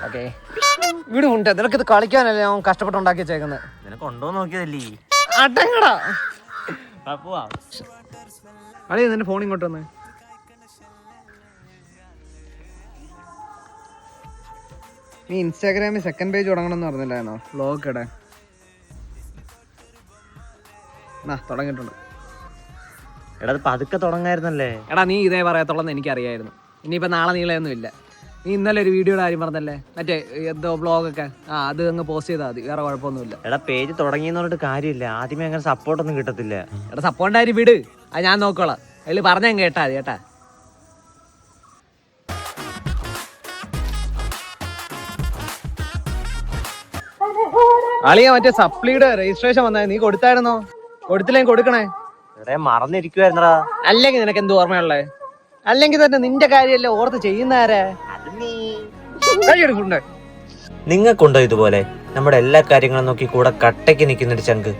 Okay വീട് ഉണ്ട്. നിനക്കിത് കളിക്കാനല്ലേ ഞാൻ കഷ്ടപ്പെട്ടുണ്ടാക്കി വെച്ചേക്കുന്നത്. നിനക്ക് ഉണ്ടോ നോക്കിയതല്ലേ. അടങ്ങടാ അളിയ നിന്റെ ഫോൺ ഇങ്ങോട്ട് വന്ന്. നീ ഇൻസ്റ്റാഗ്രാമിൽ സെക്കൻഡ് പേജ് തുടങ്ങണം എന്ന് പറഞ്ഞില്ലായിരുന്നോ? വ്ളോഗ് ഇടാൻ തുടങ്ങിയിട്ടുണ്ട്. എടാ അത് പതുക്കെ തുടങ്ങായിരുന്നല്ലേ. എടാ നീ ഇതേ പറയത്തുള്ളെന്ന് എനിക്കറിയായിരുന്നു. ഇനിയിപ്പോ നാളെ നീളെയൊന്നും ഇല്ല. നീ ഇന്നലെ ഒരു വീഡിയോയുടെ കാര്യം പറഞ്ഞല്ലേ, മറ്റേ എന്തോ വ്ളോഗൊക്കെ. അത് അങ്ങ് പോസ്റ്റ് ചെയ്താൽ മതി, വേറെ കുഴപ്പമൊന്നുമില്ല. എടാ പേജ് തുടങ്ങിയെന്ന് പറഞ്ഞിട്ട് കാര്യമില്ല. ആദ്യമേ അങ്ങനെ സപ്പോർട്ടൊന്നും കിട്ടത്തില്ല. എടാ സപ്പോർട്ട് ആരും വിട്, അത് ഞാൻ നോക്കോളാം. അതിൽ പറഞ്ഞാൽ കേട്ടാ മതി കേട്ടാ. അളിയ മറ്റേ സപ്ലിയുടെ രജിസ്ട്രേഷൻ വന്നാ നീ കൊടുത്തായിരുന്നോ? കൊടുത്തില്ലെങ്കിൽ കൊടുക്കണേ. മറന്നിരിക്കുവായിരുന്നടാ. അല്ലെങ്കിൽ നിനക്ക് എന്ത് ഓർമ്മയുള്ളേ? അല്ലെങ്കിൽ തന്നെ നിന്റെ കാര്യമല്ലേ ഓർത്ത് ചെയ്യുന്നാരാ? നിങ്ങൾക്കുണ്ടോ ഇതുപോലെ നമ്മുടെ എല്ലാ കാര്യങ്ങളും നോക്കി കൂടെ കട്ടയ്ക്ക് നിൽക്കുന്നൊരു ചങ്ക്?